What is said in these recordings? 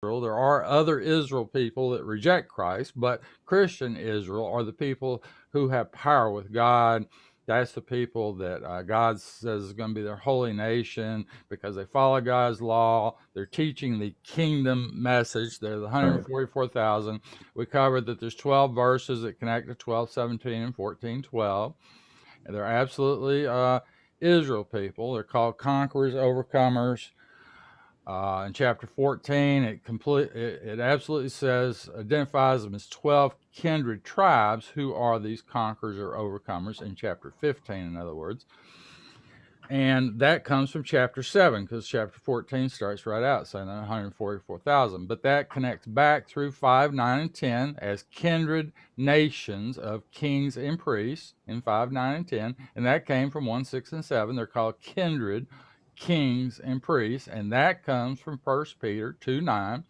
There are other Israel people that reject Christ, but Christian Israel are the people who have power with God. That's the people that God says is going to be their holy nation because they follow God's law. They're teaching the kingdom message. They're the 144,000. We covered that there's 12 verses that connect to 12:17 and 14:12. And they're absolutely Israel people. They're called conquerors, overcomers. In chapter 14, it absolutely identifies them as 12 kindred tribes who are these conquerors or overcomers in chapter 15, in other words. And that comes from chapter 7 because chapter 14 starts right out saying 144,000. But that connects back through 5, 9, and 10 as kindred nations of kings and priests in 5, 9, and 10. And that came from 1, 6, and 7. They're called kindred kings and priests, and that comes from 1 Peter 2, 9.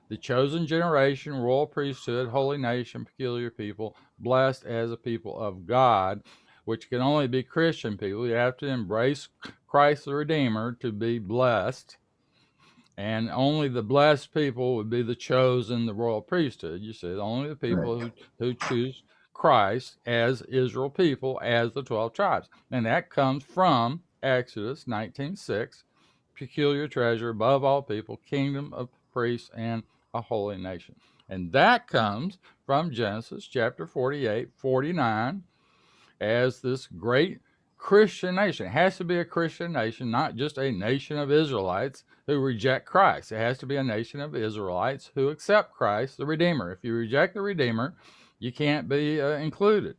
The chosen generation, royal priesthood, holy nation, peculiar people, blessed as a people of God, which can only be Christian people. You have to embrace Christ the Redeemer to be blessed. And only the blessed people would be the chosen, the royal priesthood. You see, only the people who choose Christ as Israel people, as the 12 tribes. And that comes from Exodus 19:6, peculiar treasure above all people, kingdom of priests, and a holy nation. And that comes from Genesis chapter 48, 49, as this great Christian nation. It has to be a Christian nation, not just a nation of Israelites who reject Christ. It has to be a nation of Israelites who accept Christ, the Redeemer. If you reject the Redeemer, you can't be included.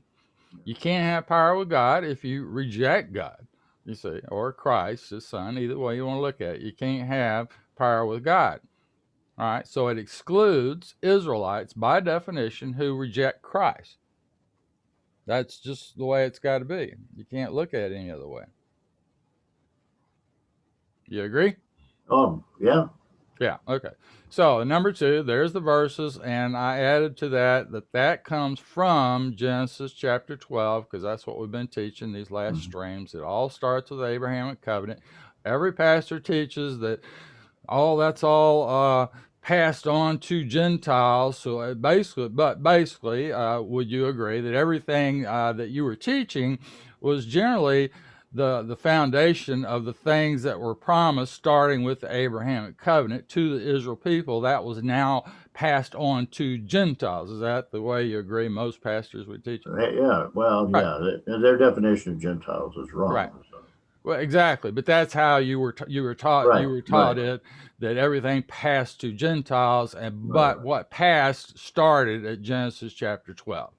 You can't have power with God if you reject God, you see, or Christ, his son, either way you want to look at it. You can't have power with God. All right, so it excludes Israelites by definition who reject Christ. That's just the way it's got to be. You can't look at it any other way. You agree? Yeah. Yeah, okay. So, number 2, there's the verses, and I added to that comes from Genesis chapter 12, because that's what we've been teaching these last streams. It all starts with the Abrahamic covenant. Every pastor teaches that that's all passed on to Gentiles. So basically, would you agree that everything that you were teaching was generally the foundation of the things that were promised, starting with the Abrahamic covenant to the Israel people, that was now passed on to Gentiles? Is that the way you agree most pastors would teach it? Yeah. Well, Right. yeah. Their definition of Gentiles is wrong. Right. So. Well, exactly, but that's how you were taught. Right, You were taught right. it, that everything passed to Gentiles, but what passed started at Genesis chapter 12.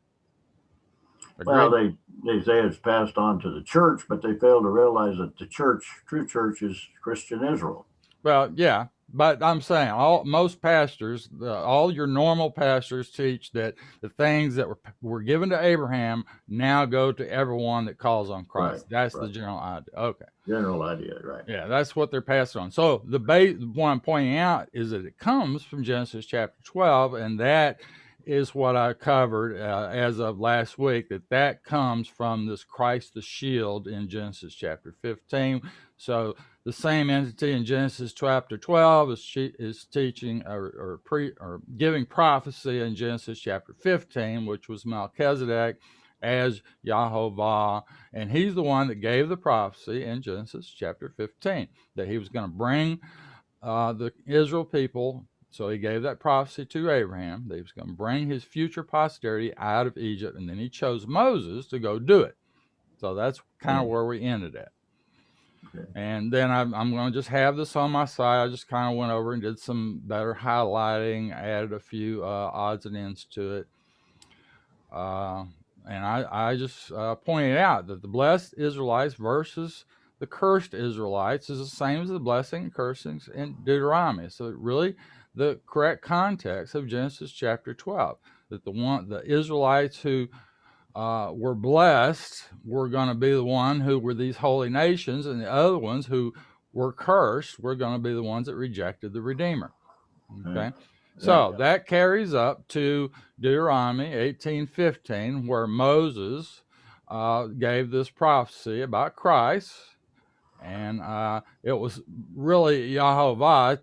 Well, Agreed? they say it's passed on to the church, but they fail to realize that the true church, is Christian Israel. Well, yeah, but I'm saying most pastors, all your normal pastors teach that the things that were given to Abraham now go to everyone that calls on Christ. Right, That's the right. general idea. Okay. General idea, right? Yeah, that's what they're passing on. So what I'm pointing out is that it comes from Genesis chapter 12, and that is what I covered as of last week, that comes from this Christ the shield in Genesis chapter 15. So the same entity in Genesis chapter 12 is teaching or giving prophecy in Genesis chapter 15, which was Melchizedek as Yahovah, and he's the one that gave the prophecy in Genesis chapter 15 that he was going to bring the Israel people. So he gave that prophecy to Abraham that he was going to bring his future posterity out of Egypt, and then he chose Moses to go do it. So that's kind of where we ended at. Okay. And then I'm going to just have this on my side. I just kind of went over and did some better highlighting, added a few odds and ends to it. And I just pointed out that the blessed Israelites versus the cursed Israelites is the same as the blessing and cursings in Deuteronomy. So really, the correct context of Genesis chapter 12, that the Israelites who were blessed were going to be the one who were these holy nations, and the other ones who were cursed were going to be the ones that rejected the Redeemer. Okay. So that carries up to Deuteronomy 18:15, where Moses gave this prophecy about Christ, and it was really Yahovah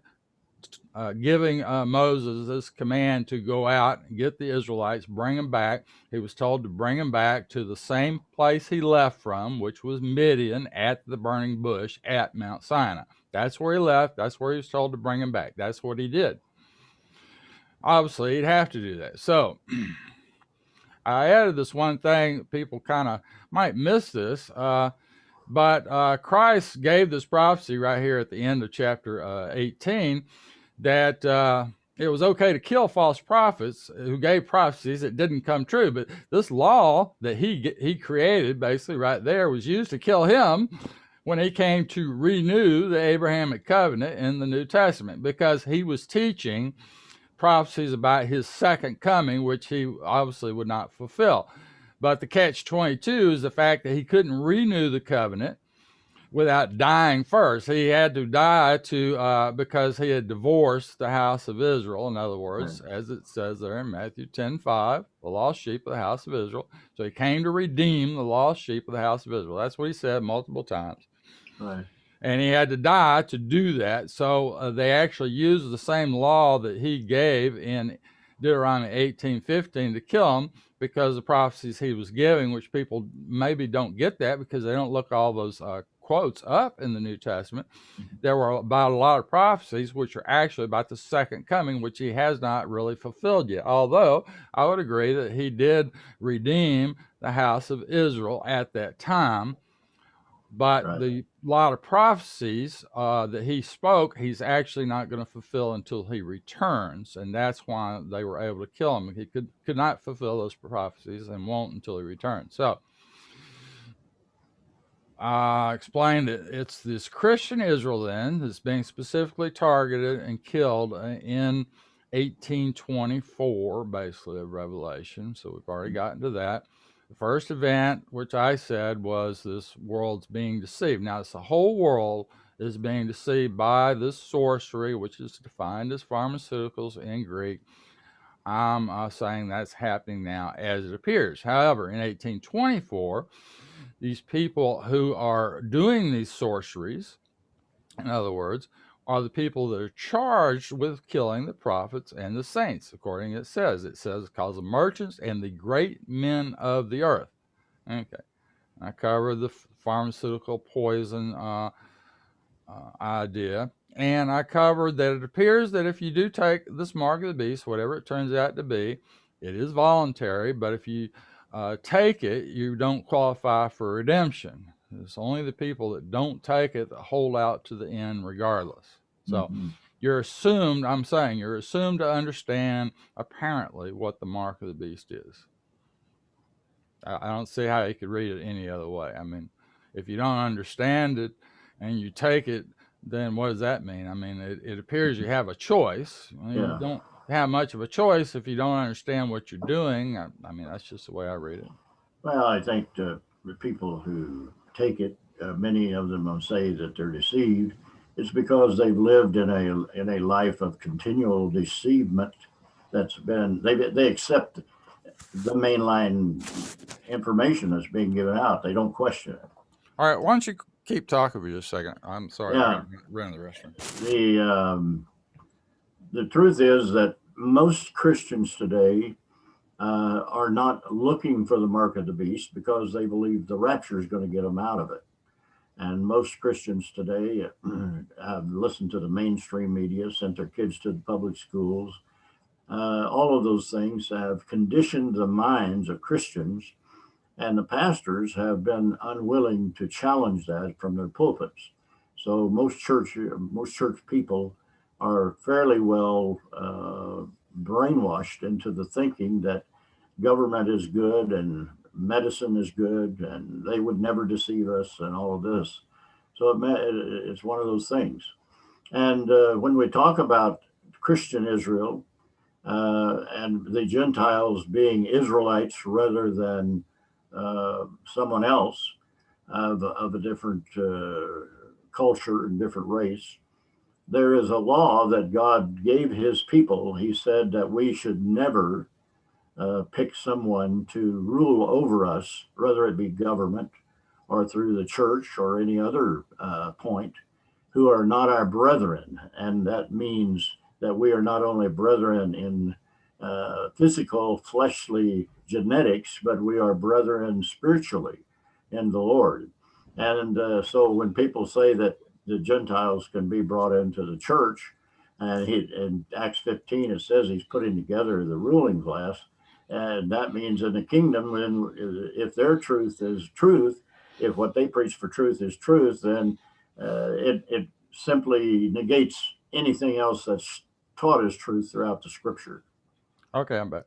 giving Moses this command to go out and get the Israelites, bring them back. He was told to bring them back to the same place he left from, which was Midian at the burning bush at Mount Sinai. That's where he left. That's where he was told to bring them back. That's what he did. Obviously, he'd have to do that. So I added this one thing. People kind of might miss this. But Christ gave this prophecy right here at the end of chapter 18 that it was okay to kill false prophets who gave prophecies that didn't come true. But this law that he created basically right there was used to kill him when he came to renew the Abrahamic covenant in the New Testament, because he was teaching prophecies about his second coming, which he obviously would not fulfill. But the catch-22 is the fact that he couldn't renew the covenant without dying first. He had to die because he had divorced the house of Israel. In other words, right, as it says there in Matthew 10:5, the lost sheep of the house of Israel. So he came to redeem the lost sheep of the house of Israel. That's what he said multiple times. Right. And he had to die to do that. So they actually used the same law that he gave in Deuteronomy 18:15 to kill him, because the prophecies he was giving, which people maybe don't get that because they don't look all those quotes up in the New Testament. There were about a lot of prophecies which are actually about the second coming, which he has not really fulfilled yet. Although I would agree that he did redeem the house of Israel at that time. But Right. the lot of prophecies that he spoke, he's actually not going to fulfill until he returns, and that's why they were able to kill him. He could not fulfill those prophecies and won't until he returns. So I explained that it's this Christian Israel then that's being specifically targeted and killed in 1824, basically, of Revelation. So we've already gotten to that. The first event, which I said, was this world's being deceived. Now, it's the whole world is being deceived by this sorcery, which is defined as pharmaceuticals in Greek. I'm saying that's happening now as it appears. However, in 1824, these people who are doing these sorceries, in other words, are the people that are charged with killing the prophets and the saints, according to it says. It says, cause the merchants and the great men of the earth. Okay. I covered the pharmaceutical poison idea. And I covered that it appears that if you do take this mark of the beast, whatever it turns out to be, it is voluntary, but if you take it, you don't qualify for redemption. It's only the people that don't take it that hold out to the end regardless. So you're assumed to understand apparently what the mark of the beast is. I don't see how you could read it any other way. I mean, if you don't understand it and you take it, then what does that mean? I mean, it appears you have a choice. You don't have much of a choice if you don't understand what you're doing. I mean, that's just the way I read it. Well, I think the people who take it, many of them will say that they're deceived. It's because they've lived in a life of continual deceivement. That's been they accept the mainline information that's being given out. They don't question it. All right, why don't you keep talking for just a second? I'm sorry, I got to run to the restroom. The truth is that most Christians today are not looking for the mark of the beast because they believe the rapture is going to get them out of it. And most Christians today have listened to the mainstream media, sent their kids to the public schools. All of those things have conditioned the minds of Christians, and the pastors have been unwilling to challenge that from their pulpits. So most church people are fairly well brainwashed into the thinking that government is good and medicine is good and they would never deceive us and all of this. So it's one of those things. And when we talk about Christian Israel and the Gentiles being Israelites rather than someone else of a different culture and different race, there is a law that God gave his people. He said that we should never pick someone to rule over us, whether it be government or through the church or any other point, who are not our brethren. And that means that we are not only brethren in physical, fleshly genetics, but we are brethren spiritually in the Lord. And so when people say that the Gentiles can be brought into the church, and in Acts 15 it says he's putting together the ruling class, and that means in the kingdom, when if their truth is truth, if what they preach for truth is truth, then it simply negates anything else that's taught as truth throughout the scripture. Okay, I'm back.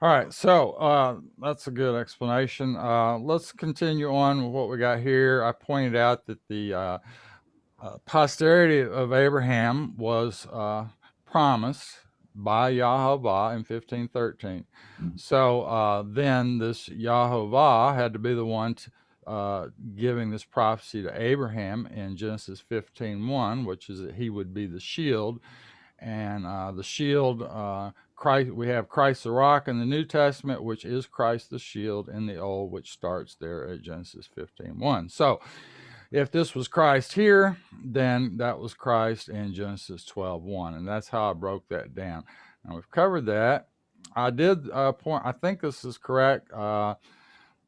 All right, so that's a good explanation. Let's continue on with what we got here. I pointed out that the posterity of Abraham was promised by Yahovah in 1513. So then this Yahovah had to be the one giving this prophecy to Abraham in Genesis 15:1, which is that he would be the shield. And the shield, Christ, we have Christ the rock in the New Testament, which is Christ the shield in the Old, which starts there at Genesis 15:1. So if this was Christ here, then that was Christ in Genesis 12:1, and that's how I broke that down. Now we've covered that. I did point, I think this is correct,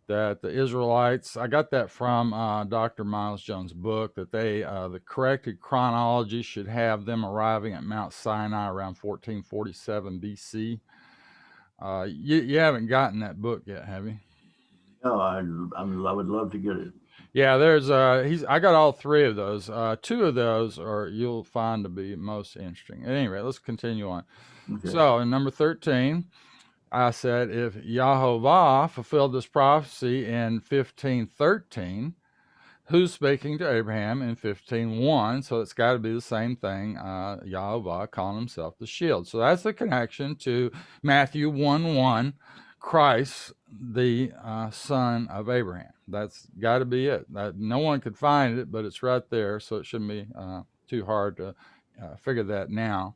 that the Israelites, I got that from Dr. Miles Jones' book, that they, the corrected chronology should have them arriving at Mount Sinai around 1447 BC. You haven't gotten that book yet, have you? No, I would love to get it. Yeah, there's I got all three of those. Two of those are you'll find to be most interesting. At any rate, let's continue on. Okay. So in number 13, I said if Yahovah fulfilled this prophecy in 1513, who's speaking to Abraham in 15:1? So it's got to be the same thing. Yahovah calling himself the shield. So that's the connection to Matthew 1:1, Christ, the son of Abraham. That's got to be it. No one could find it, but it's right there. So it shouldn't be too hard to figure that now.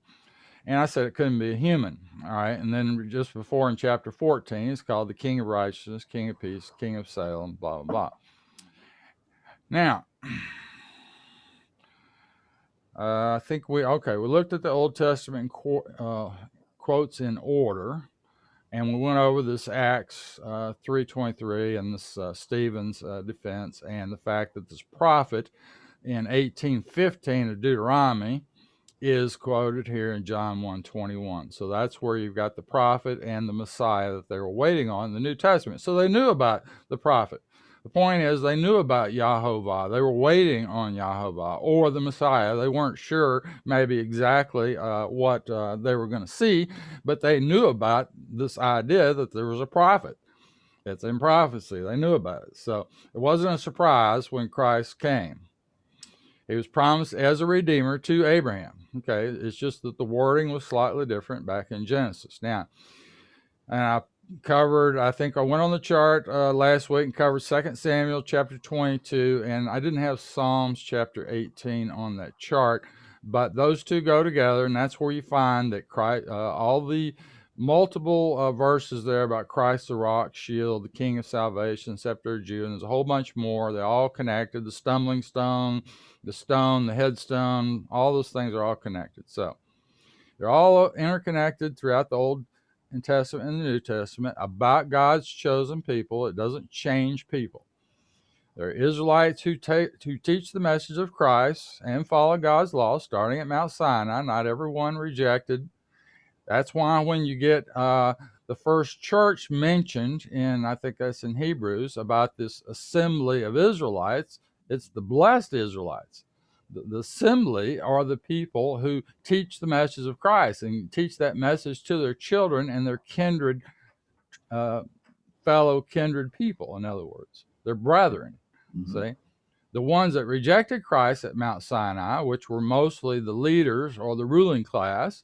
And I said it couldn't be a human. All right. And then just before in chapter 14, it's called the King of Righteousness, King of Peace, King of Salem, blah, blah, blah. Now, I think we looked at the Old Testament quotes in order, and we went over this Acts 3:23 and this Stephen's defense, and the fact that this prophet in 18:15 of Deuteronomy is quoted here in John 1:21. So that's where you've got the prophet and the Messiah that they were waiting on in the New Testament. So they knew about the prophet. The point is they knew about Yahovah. They were waiting on Yahovah or the Messiah. They weren't sure maybe exactly what they were going to see, but they knew about this idea that there was a prophet. It's in prophecy. They knew about it. So it wasn't a surprise when Christ came. He was promised as a redeemer to Abraham. Okay, it's just that the wording was slightly different back in Genesis. Now, and I covered, I think I went on the chart last week and covered 2 Samuel chapter 22, and I didn't have Psalms chapter 18 on that chart, but those two go together, and that's where you find that Christ, all the multiple verses there about Christ the rock, shield, the king of salvation, scepter of Judah, and there's a whole bunch more. They're all connected. The stumbling stone, the stone, the headstone, all those things are all connected. So they're all interconnected throughout the Old Testament and the New Testament about God's chosen people. It doesn't change people. There are Israelites who teach the message of Christ and follow God's law, starting at Mount Sinai. Not everyone rejected. That's why when you get the first church mentioned in, I think that's in Hebrews, about this assembly of Israelites, it's the blessed Israelites. The assembly are the people who teach the message of Christ and teach that message to their children and their kindred, fellow kindred people, in other words. They're brethren, see? The ones that rejected Christ at Mount Sinai, which were mostly the leaders or the ruling class,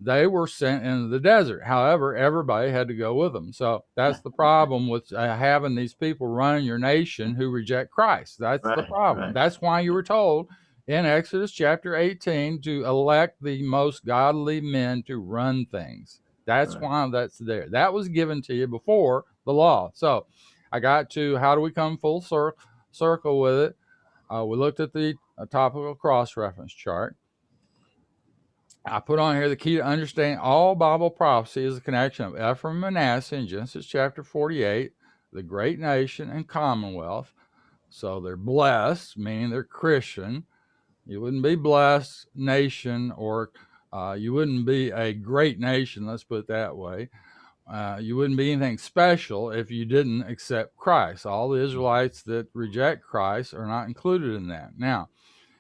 they were sent into the desert. However, everybody had to go with them. So that's the problem with having these people running your nation who reject Christ. That's the problem. Right. That's why you were told in Exodus chapter 18 to elect the most godly men to run things. That's why that's there. That was given to you before the law. So I got to how do we come full circle with it? We looked at the topical cross-reference chart. I put on here the key to understanding all Bible prophecy is the connection of Ephraim and Manasseh in Genesis chapter 48, the great nation and commonwealth. So they're blessed, meaning they're Christian. You wouldn't be blessed nation, or you wouldn't be a great nation, let's put it that way. You wouldn't be anything special if you didn't accept Christ. All the Israelites that reject Christ are not included in that. Now,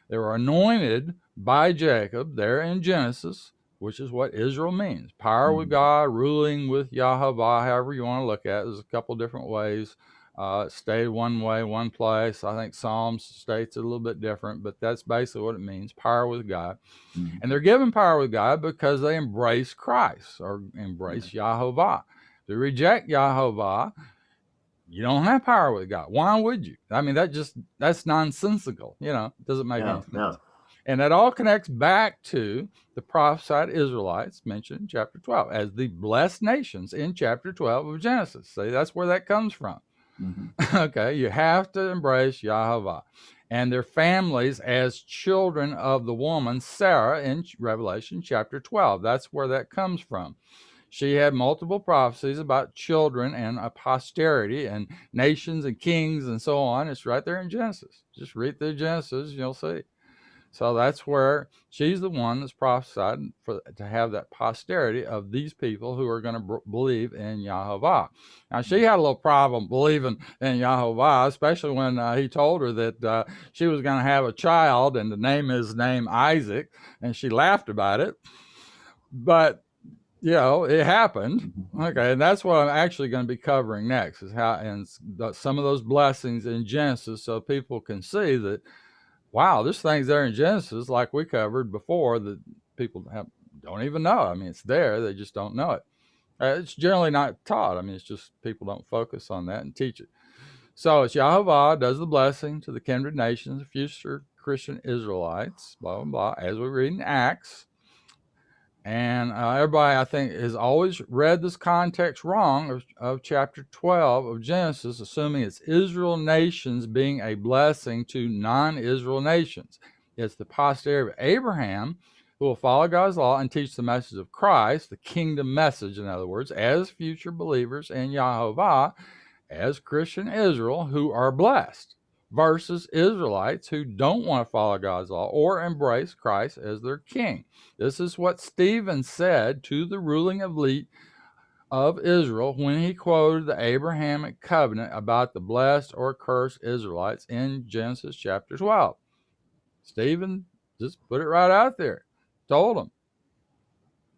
they were anointed by Jacob there in Genesis, which is what Israel means. Power with God, ruling with Yahovah, however you want to look at it. There's a couple different ways. It stayed one way, one place. I think Psalms states it a little bit different, but that's basically what it means, power with God. And they're given power with God because they embrace Christ or embrace Yahovah. To reject Yahovah, you don't have power with God. Why would you? I mean, that's nonsensical. It doesn't make any sense. And that all connects back to the prophesied Israelites mentioned in chapter 12 as the blessed nations in chapter 12 of Genesis. See, that's where that comes from. Okay, you have to embrace Yahovah and their families as children of the woman Sarah in Revelation chapter 12. That's where that comes from. She had multiple prophecies about children and a posterity and nations and kings and so on. It's right there in Genesis. Just read through Genesis, you'll see. So that's where she's the one that's prophesied to have that posterity of these people who are going to believe in Yahovah. Now, she had a little problem believing in Yahovah, especially when he told her that she was going to have a child and to name his name Isaac, and she laughed about it. But it happened. Okay, and that's what I'm actually going to be covering next, is how and some of those blessings in Genesis, so people can see that, wow, this thing's there in Genesis, like we covered before, that people don't even know. I mean, it's there, they just don't know it. It's generally not taught. I mean, it's just people don't focus on that and teach it. So it's Yahovah does the blessing to the kindred nations, the future Christian Israelites, blah, blah, blah, as we read in Acts. And everybody, I think, has always read this context wrong of chapter 12 of Genesis, assuming it's Israel nations being a blessing to non-Israel nations. It's the posterity of Abraham who will follow God's law and teach the message of Christ, the kingdom message, in other words, as future believers in Yahovah, as Christian Israel who are blessed, versus Israelites who don't want to follow God's law or embrace Christ as their king. This is what Stephen said to the ruling elite of Israel when he quoted the Abrahamic covenant about the blessed or cursed Israelites in Genesis chapter 12. Stephen just put it right out there, told them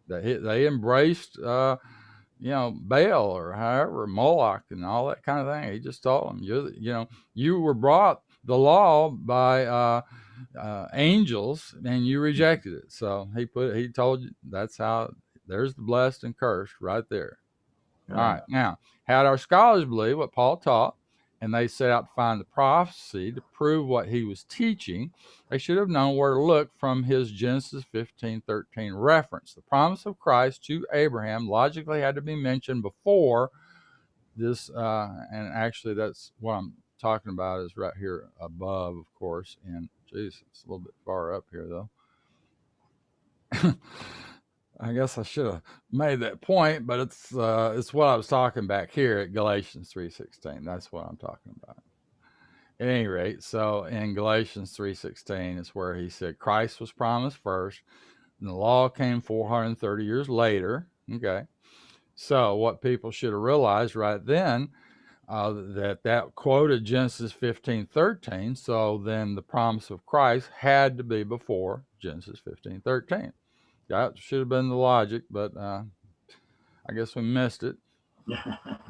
that they embraced Baal or however, Moloch and all that kind of thing. He just told them, you were brought the law by angels and you rejected it. So he told you that's how, there's the blessed and cursed right there. All right. Now, had our scholars believe what Paul taught, and they set out to find the prophecy to prove what he was teaching, they should have known where to look from his Genesis 15:13 reference. The promise of Christ to Abraham logically had to be mentioned before this, and actually that's what I'm talking about is right here above, of course, and geez, it's a little bit far up here, though. I guess I should have made that point, but it's what I was talking back here at Galatians 3:16. That's what I'm talking about. At any rate, so in Galatians 3:16 is where he said Christ was promised first, and the law came 430 years later. Okay, so what people should have realized right then, that quoted Genesis 15:13. So then the promise of Christ had to be before Genesis 15:13. That should have been the logic, but I guess we missed it.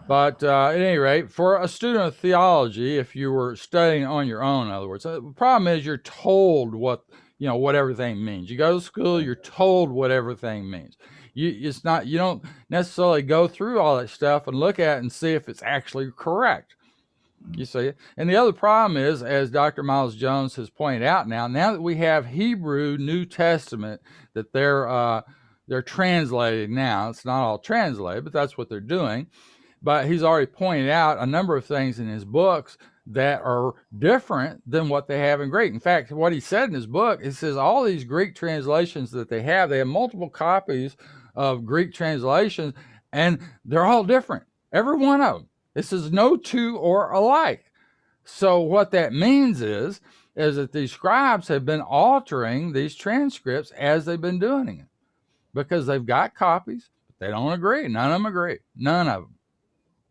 But at any rate, for a student of theology, if you were studying on your own, in other words, the problem is you're told what everything means. You go to school, you're told what everything means. You don't necessarily go through all that stuff and look at it and see if it's actually correct. You see, and the other problem is, as Dr. Miles Jones has pointed out, now that we have Hebrew New Testament that they're translating now. It's not all translated, but that's what they're doing. But he's already pointed out a number of things in his books that are different than what they have in Greek. In fact, what he said in his book, he says all these Greek translations that they have multiple copies of Greek translations, and they're all different. Every one of them. It says no two are alike. So what that means is that these scribes have been altering these transcripts as they've been doing it, because they've got copies, but they don't agree. None of them agree. None of them.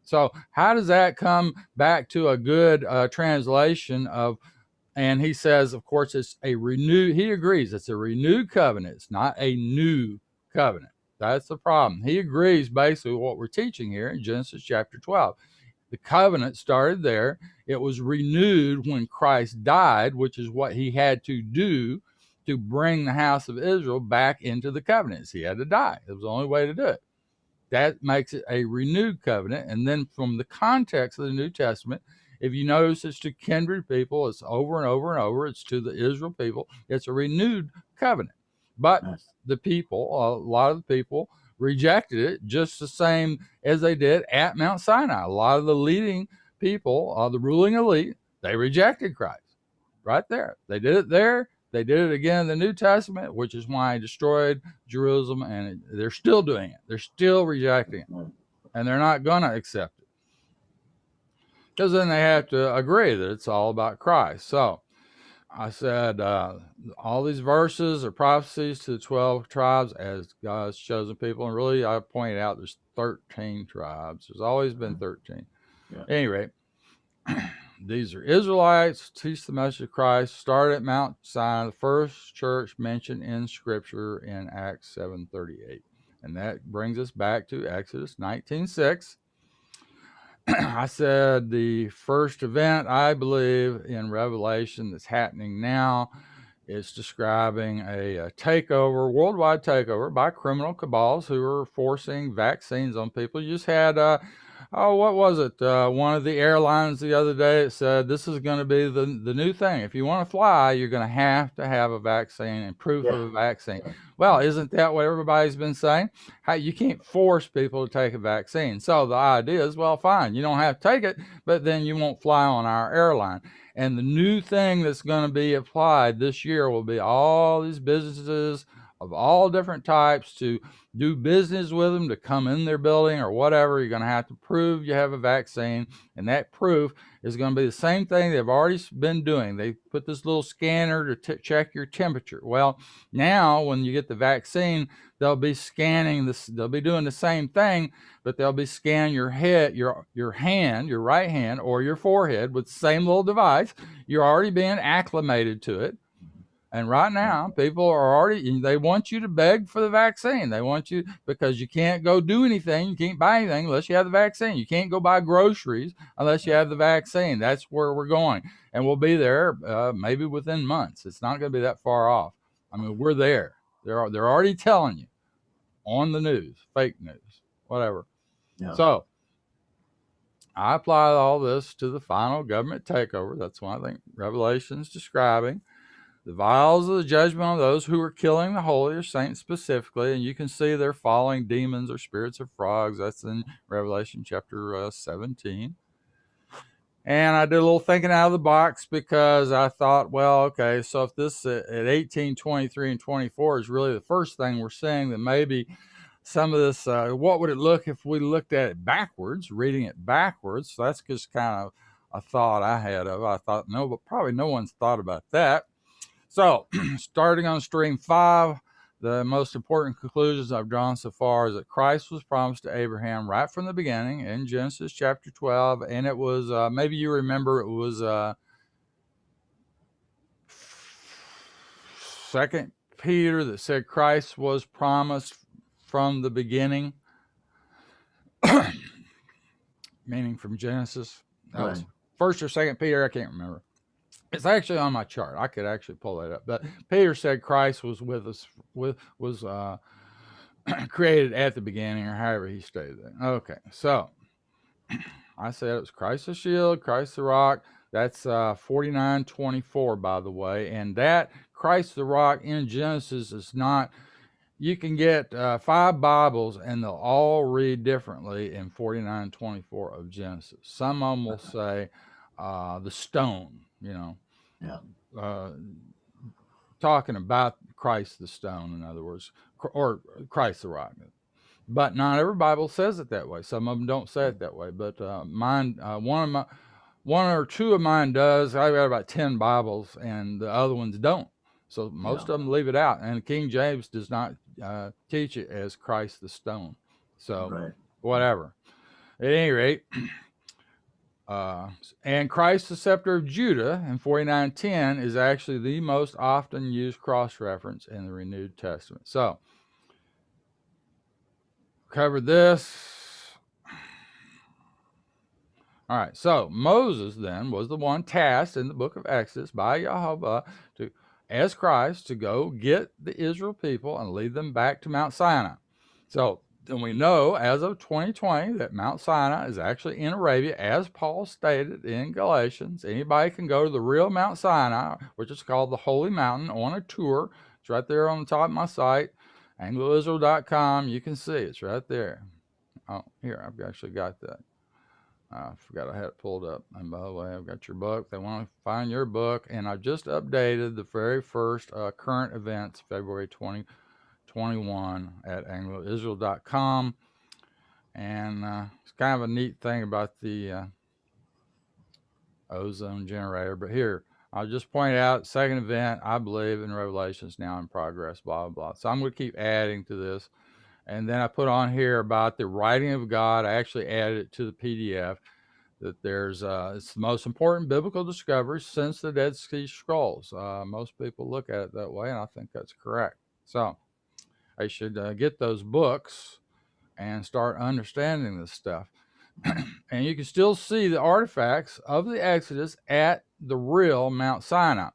So how does that come back to a good translation of? And he says, of course, it's a renewed. He agrees it's a renewed covenant. It's not a new covenant. That's the problem. He agrees basically with what we're teaching here in Genesis chapter 12. The covenant started there. It was renewed when Christ died, which is what he had to do to bring the house of Israel back into the covenants. He had to die. It was the only way to do it. That makes it a renewed covenant. And then from the context of the New Testament, if you notice, it's to kindred people. It's over and over and over. It's to the Israel people. It's a renewed covenant. But the people, a lot of the people rejected it just the same as they did at Mount Sinai. A lot of the leading people, the ruling elite, they rejected Christ right there. They did it there. They did it again in the New Testament, which is why he destroyed Jerusalem, and they're still doing it. They're still rejecting it, and they're not going to accept it, because then they have to agree that it's all about Christ. So I said all these verses are prophecies to the 12 tribes as God's chosen people, and really I pointed out there's 13 tribes. There's always been 13. Yeah. At any rate, these are Israelites, teach the message of Christ, started at Mount Sinai, the first church mentioned in Scripture in Acts 7:38. And that brings us back to Exodus 19:6. I said the first event, I believe, in Revelation that's happening now is describing a takeover, worldwide takeover by criminal cabals who are forcing vaccines on people. You just had what was it? One of the airlines the other day said this is going to be the new thing. If you want to fly, you're going to have a vaccine and proof of a vaccine. Well, isn't that what everybody's been saying? You can't force people to take a vaccine. So the idea is, well, fine, you don't have to take it, but then you won't fly on our airline. And the new thing that's going to be applied this year will be all these businesses of all different types to do business with them, to come in their building or whatever. You're going to have to prove you have a vaccine, and that proof is going to be the same thing they've already been doing. They put this little scanner to check your temperature. Well, now when you get the vaccine, they'll be scanning this. They'll be doing the same thing, but they'll be scanning your head, your hand, your right hand, or your forehead with the same little device. You're already being acclimated to it. And right now, people are already, they want you to beg for the vaccine. They want you, because you can't go do anything. You can't buy anything unless you have the vaccine. You can't go buy groceries unless you have the vaccine. That's where we're going. And we'll be there maybe within months. It's not going to be that far off. I mean, we're there. They're already telling you on the news, fake news, whatever. Yeah. So I apply all this to the final government takeover. That's what I think Revelation's describing. The vials of the judgment on those who are killing the holy or saints specifically, and you can see they're following demons or spirits of frogs. That's in Revelation chapter 17. And I did a little thinking out of the box, because I thought, well, okay, so if this at 18, 23, and 24 is really the first thing we're seeing, then maybe some of this, what would it look if we looked at it backwards, reading it backwards? So that's just kind of a thought I had of. I thought, no, but probably no one's thought about that. So, starting on stream 5, the most important conclusions I've drawn so far is that Christ was promised to Abraham right from the beginning in Genesis chapter 12, and it was, maybe you remember, it was 2 Peter that said Christ was promised from the beginning, meaning from Genesis. That was 1 or 2 Peter, I can't remember. It's actually on my chart. I could actually pull that up. But Peter said Christ was with us, was created at the beginning, or however he stated that. Okay, so I said it was Christ the shield, Christ the rock. That's 49:24, by the way. And that Christ the rock in Genesis is not. You can get 5 Bibles, and they'll all read differently in 49:24 of Genesis. Some of them will say the stone, Yeah. Talking about Christ the stone, in other words, or Christ the rock. But not every Bible says it that way. Some of them don't say it that way. But mine, one or two of mine does. I've got about 10 Bibles, and the other ones don't. So most of them leave it out. And King James does not teach it as Christ the stone. So whatever. At any rate, and Christ the scepter of Judah in 49:10 is actually the most often used cross-reference in the Renewed Testament. So covered this. All right, so Moses then was the one tasked in the book of Exodus by Yahweh as Christ to go get the Israel people and lead them back to Mount Sinai. So then we know as of 2020 that Mount Sinai is actually in Arabia, as Paul stated in Galatians. Anybody can go to the real Mount Sinai, which is called the Holy Mountain, on a tour. It's right there on the top of my site, angloisrael.com. You can see it's right there. Oh, here, I've actually got that. I forgot I had it pulled up. And by the way, I've got your book. They want to find your book. And I've just updated the very first current events, February 2021 at angloisrael.com. And it's kind of a neat thing about the ozone generator. But here, I'll just point out, second event, I believe, in Revelations now in progress, blah, blah, blah. So I'm going to keep adding to this. And then I put on here about the writing of God. I actually added it to the PDF. That there's it's the most important biblical discovery since the Dead Sea Scrolls. Most people look at it that way, and I think that's correct. So I should get those books and start understanding this stuff. And you can still see the artifacts of the Exodus at the real Mount Sinai,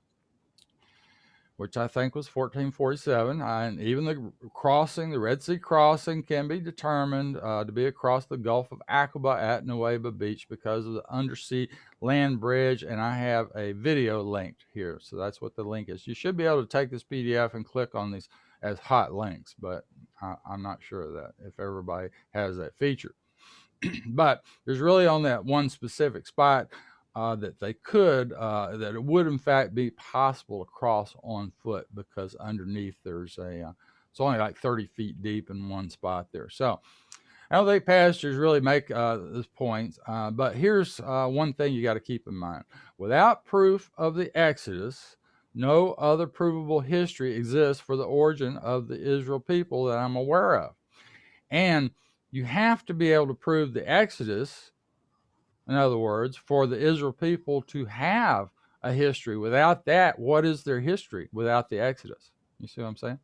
which I think was 1447. And even the crossing, the Red Sea crossing, can be determined to be across the Gulf of Aqaba at Nuweiba Beach because of the undersea land bridge. And I have a video linked here. So that's what the link is. You should be able to take this PDF and click on these as hot links, but I'm not sure of that, if everybody has that feature. But there's really on that one specific spot that they could, that it would in fact be possible to cross on foot, because underneath there's it's only like 30 feet deep in one spot there. So I don't think pastors really make this point, but here's one thing you got to keep in mind. Without proof of the Exodus, no other provable history exists for the origin of the Israel people that I'm aware of. And you have to be able to prove the Exodus, in other words, for the Israel people to have a history. Without that, what is their history without the Exodus? You see what I'm saying?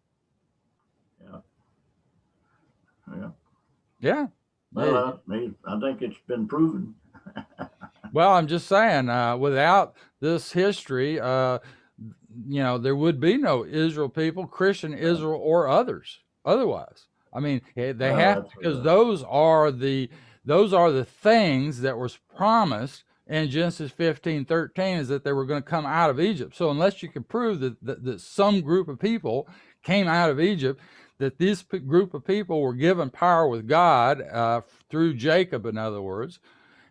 Yeah. Well, I think it's been proven. Well, I'm just saying, without this history, there would be no Israel people, Christian Israel, or others otherwise. I mean, they have, because those are the things that was promised in Genesis 15:13, is that they were going to come out of Egypt. So unless you can prove that some group of people came out of Egypt, that this group of people were given power with God through Jacob, in other words,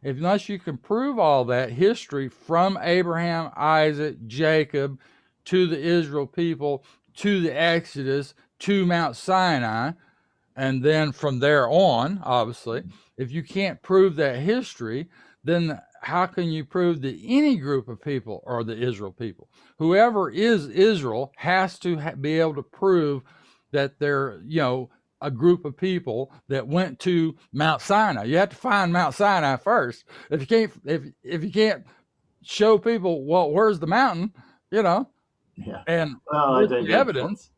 unless you can prove all that history from Abraham, Isaac, Jacob, to the Israel people, to the Exodus, to Mount Sinai, and then from there on, obviously, if you can't prove that history, then how can you prove that any group of people are the Israel people? Whoever is Israel has to be able to prove that they're, a group of people that went to Mount Sinai. You have to find Mount Sinai first. If you can't show people, well, where's the mountain, and I think the evidence.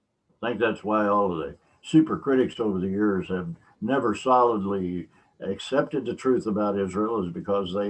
I think that's why all of the super critics over the years have never solidly accepted the truth about Israel, is because they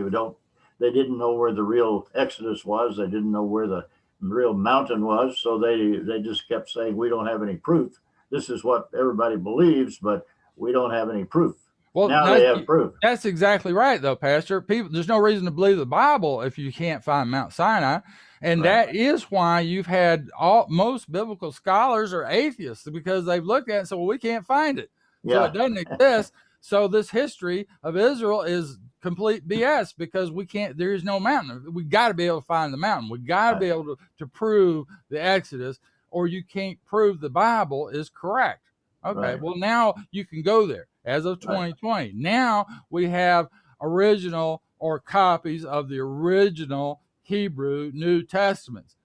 didn't know where the real Exodus was. They didn't know where the real mountain was. So they just kept saying, we don't have any proof. This is what everybody believes, but we don't have any proof. Well, now they have proof. That's exactly right, though, Pastor. There's no reason to believe the Bible if you can't find Mount Sinai. And that is why you've had most biblical scholars are atheists, because they've looked at it and said, well, we can't find it. So it doesn't exist. So this history of Israel is complete BS, because we can't. There is no mountain. We got to be able to find the mountain. We got to be able to prove the Exodus, or you can't prove the Bible is correct. Okay, Right. well, now you can go there as of 2020. Now we have original or copies of the original Hebrew New Testaments.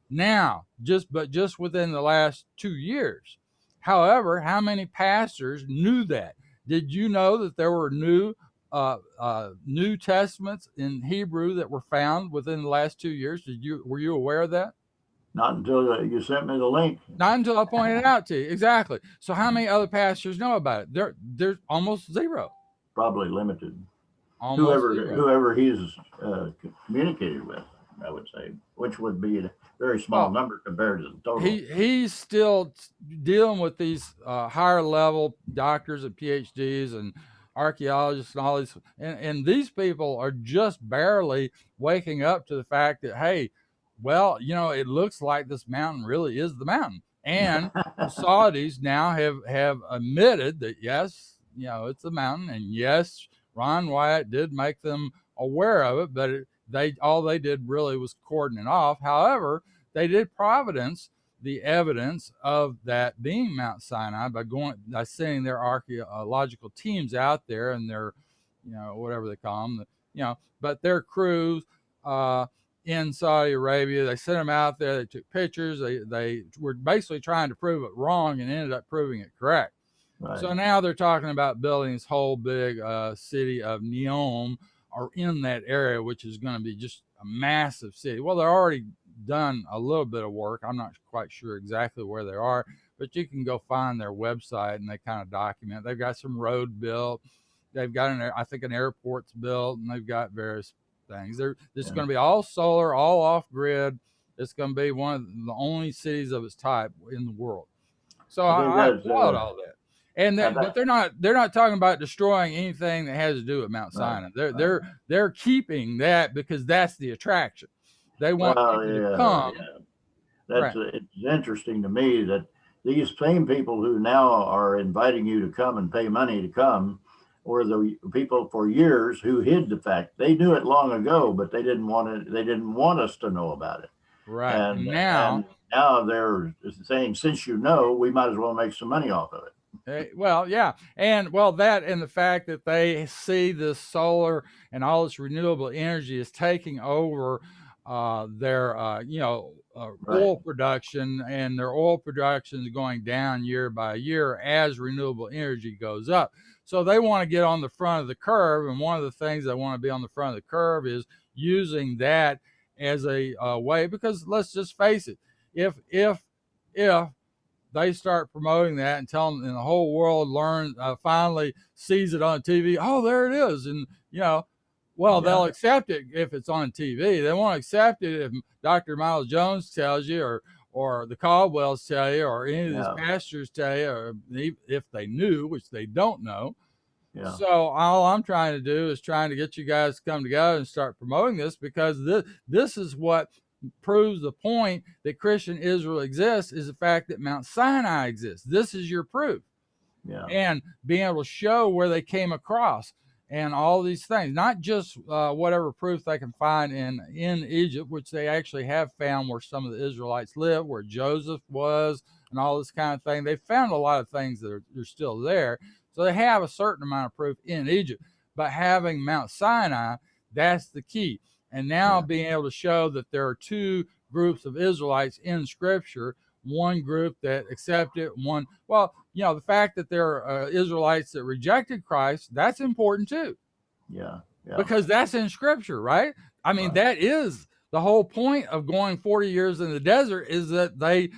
Now, just within the last 2 years. However, how many pastors knew that? Did you know that there were New Testaments in Hebrew that were found within the last 2 years? Were you aware of that? Not until you sent me the link. Not until I pointed it out to you. Exactly. So how many other pastors know about it? There's almost zero. Probably limited. Almost zero. Whoever he's communicated with, I would say, which would be a very small number compared to the total. He's still dealing with these higher level doctors and PhDs and archaeologists and all these, and these people are just barely waking up to the fact that, hey, well, it looks like this mountain really is the mountain. And the Saudis now have admitted that, yes, it's a mountain, and yes, Ron Wyatt did make them aware of it, but all they did really was cordon it off. However, they did providence the evidence of that being Mount Sinai by sending their archaeological teams out there, and their, whatever they call them, but their crews in Saudi Arabia, they sent them out there. They took pictures. They were basically trying to prove it wrong and ended up proving it correct. Right. So now they're talking about building this whole big city of Neom, or in that area, which is going to be just a massive city. Well, they're already done a little bit of work. I'm not quite sure exactly where they are, but you can go find their website and they kind of document. They've got some road built. They've got I think an airport's built, and they've got various things. This is going to be all solar, all off grid. It's going to be one of the only cities of its type in the world. So I applaud all that. But they're not talking about destroying anything that has to do with Mount Sinai. They're keeping that because that's the attraction. They want people to come. Yeah. It's interesting to me that these same people who now are inviting you to come and pay money to come were the people for years who hid the fact. They knew it long ago, but they didn't want it. They didn't want us to know about it. Right. And now they're saying, since we might as well make some money off of it. Well, yeah. And that and the fact that they see this solar and all this renewable energy is taking over their oil production, and their oil production is going down year by year as renewable energy goes up. So they want to get on the front of the curve, and one of the things they want to be on the front of the curve is using that as a way, because let's just face it, if they start promoting that and telling, and the whole world finally sees it on TV, oh, there it is, and they'll accept it if it's on TV. They won't accept it if Dr. Miles Jones tells you, or the Caldwells tell you, or any of these pastors tell you, or if they knew, which they don't know. Yeah. So all I'm trying to do is trying to get you guys to come together and start promoting this, because this is what proves the point that Christian Israel exists, is the fact that Mount Sinai exists. This is your proof. Yeah. And being able to show where they came across and all these things, not just whatever proof they can find in Egypt, which they actually have found where some of the Israelites live, where Joseph was, and all this kind of thing. They found a lot of things that are still there. So they have a certain amount of proof in Egypt. But having Mount Sinai, that's the key. And now being able to show that there are two groups of Israelites in Scripture, one group that accepted, the fact that there are Israelites that rejected Christ, that's important too. Yeah. Because that's in Scripture, right? I mean, that is the whole point of going 40 years in the desert, is that they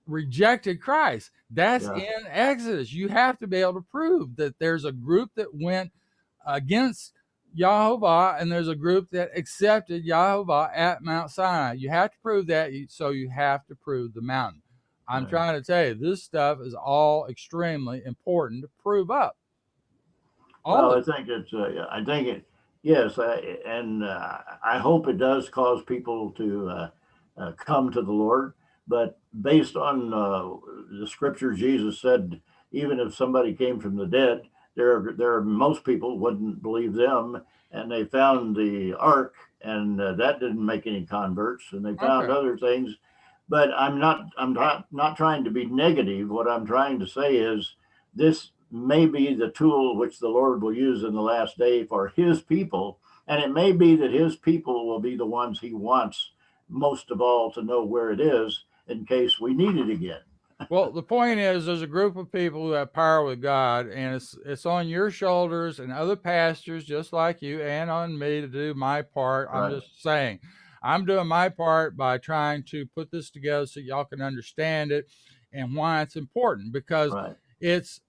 rejected Christ. That's in Exodus. You have to be able to prove that there's a group that went against Yahovah, and there's a group that accepted Yahovah at Mount Sinai. You have to prove that, so you have to prove the mountain. I'm trying to tell you, this stuff is all extremely important to prove up. I think yes, and I hope it does cause people to come to the Lord. But based on the Scripture, Jesus said, even if somebody came from the dead, there are most people wouldn't believe them, and they found the ark, and that didn't make any converts, and they found Okay. other things. But I'm not trying to be negative. What I'm trying to say is this may be the tool which the Lord will use in the last day for His people, and it may be that His people will be the ones He wants most of all to know where it is in case we need it again. Well, the point is, there's a group of people who have power with God, and it's on your shoulders and other pastors just like you, and on me to do my part. I'm Right, just saying, I'm doing my part by trying to put this together so y'all can understand it and why it's important, because right, it's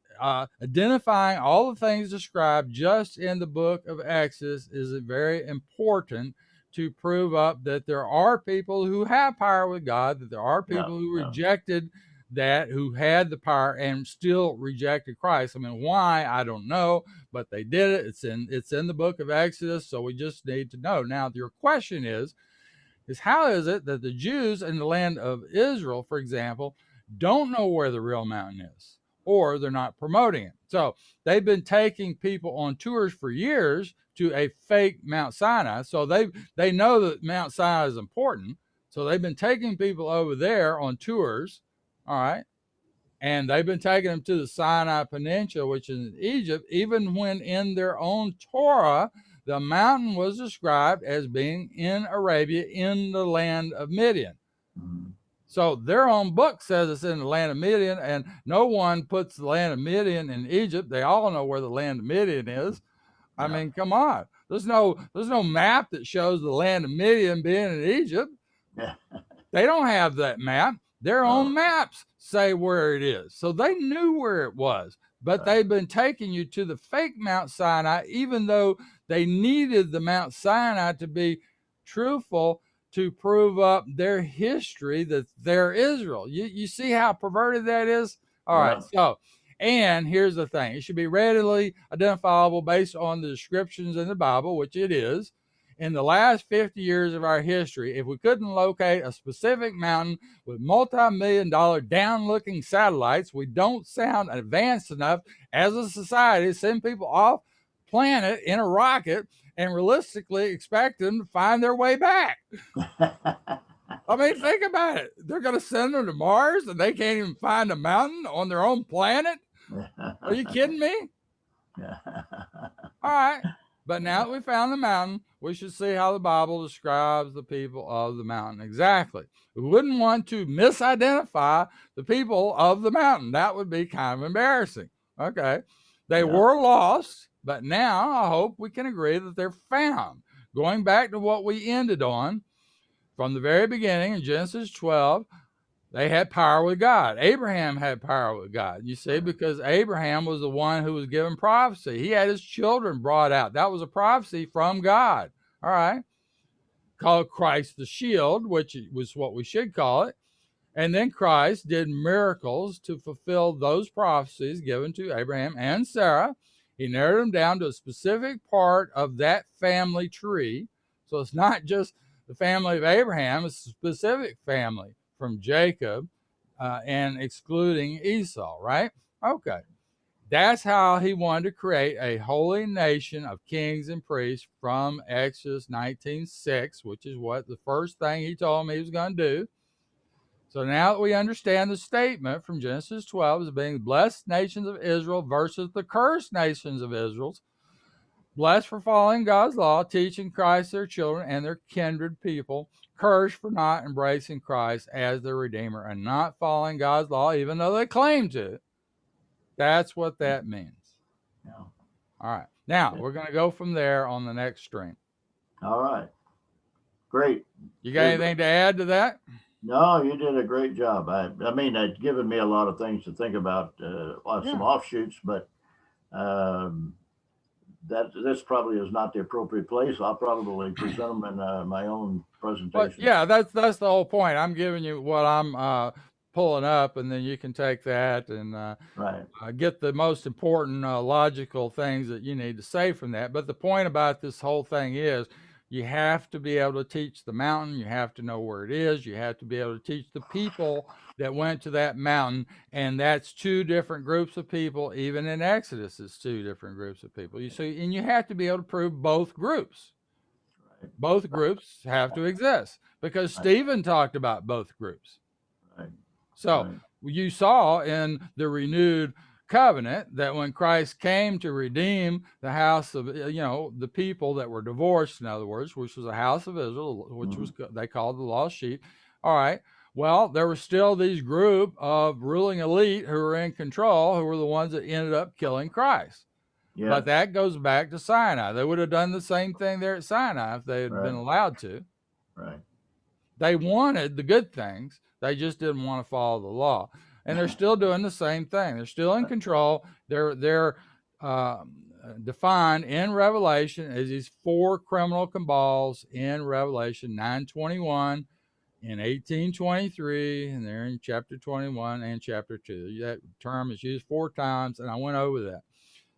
identifying all the things described just in the book of Exodus is very important to prove up that there are people who have power with God, that there are yeah, people who yeah, rejected that, who had the power and still rejected Christ. I mean, why? I don't know, but they did it. It's in the book of Exodus, so we just need to know. Now, your question is how is it that the Jews in the land of Israel, for example, don't know where the real mountain is, or they're not promoting it? So they've been taking people on tours for years to a fake Mount Sinai. So they know that Mount Sinai is important. So they've been taking people over there on tours, all right, and they've been taking them to the Sinai Peninsula, which is in Egypt, even when in their own Torah, the mountain was described as being in Arabia in the land of Midian. mhm, So their own book says it's in the land of Midian, and no one puts the land of Midian in Egypt. They all know where the land of Midian is. I yeah, mean, come on. There's no map that shows the land of Midian being in Egypt. yeah. They don't have that map. Their Oh, own maps say where it is. So they knew where it was, but right. they've been taking you to the fake Mount Sinai, even though they needed the Mount Sinai to be truthful to prove up their history that they're Israel. You see how perverted that is? All right. Yeah, So, and here's the thing, it should be readily identifiable based on the descriptions in the Bible, which it is. In the last 50 years of our history, if we couldn't locate a specific mountain with multi-million-dollar down-looking satellites, we don't sound advanced enough as a society to send people off planet in a rocket and realistically expect them to find their way back. I mean, think about it. They're going to send them to Mars and they can't even find a mountain on their own planet? Are you kidding me? yeah. All right. But now that we found the mountain, we should see how the Bible describes the people of the mountain exactly. We wouldn't want to misidentify the people of the mountain. That would be kind of embarrassing. Okay. They Yeah. were lost, but now I hope we can agree that they're found. Going back to what we ended on from the very beginning in Genesis 12, they had power with God. Abraham had power with God, you see, because Abraham was the one who was given prophecy. He had his children brought out. That was a prophecy from God. All right. Called Christ the shield, which was what we should call it. And then Christ did miracles to fulfill those prophecies given to Abraham and Sarah. He narrowed them down to a specific part of that family tree. So it's not just the family of Abraham, it's a specific family from Jacob and excluding Esau, right? Okay. That's how he wanted to create a holy nation of kings and priests from Exodus 19:6, which is what the first thing he told me he was going to do. So now that we understand the statement from Genesis 12 as being the blessed nations of Israel versus the cursed nations of Israel, blessed for following God's law, teaching Christ their children and their kindred people, cursed for not embracing Christ as their Redeemer and not following God's law, even though they claim to. That's what that means. Yeah. All right. Now we're going to go from there on the next stream. All right. Great. You got Hey, anything to add to that? no, you did a great job. I mean, it's given me a lot of things to think about, some Yeah. offshoots, but um, that this probably is not the appropriate place. I'll probably present them in my own But presentation. yeah, that's the whole point. I'm giving you what I'm pulling up, and then you can take that and Right. get the most important logical things that you need to say from that. But the point about this whole thing is You have to be able to teach the mountain. You have to know where it is. You have to be able to teach the people that went to that mountain. And that's two different groups of people. Even in Exodus, it's two different groups of people. You see, and you have to be able to prove both groups. Right. Both groups have to exist, because Stephen talked about both groups. Right. So Right. you saw in the renewed covenant that when Christ came to redeem the house of, the people that were divorced, in other words, which was the house of Israel, which was, they called the lost sheep. All right. Well, there was still these group of ruling elite who were in control, who were the ones that ended up killing Christ. Yes. But that goes back to Sinai. They would have done the same thing there at Sinai if they had been allowed to. Right. They wanted the good things. They just didn't want to follow the law. And they're still doing the same thing. They're still in control. They're defined in Revelation as these four criminal cabals in Revelation 9:21, in 18:23, and they're in chapter 21 and chapter 2. That term is used 4 times, and I went over that.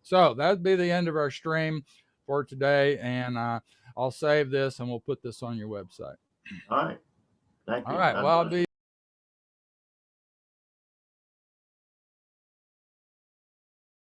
So that would be the end of our stream for today, and I'll save this, and we'll put this on your website. All right. Thank you. All right. Well, I'll be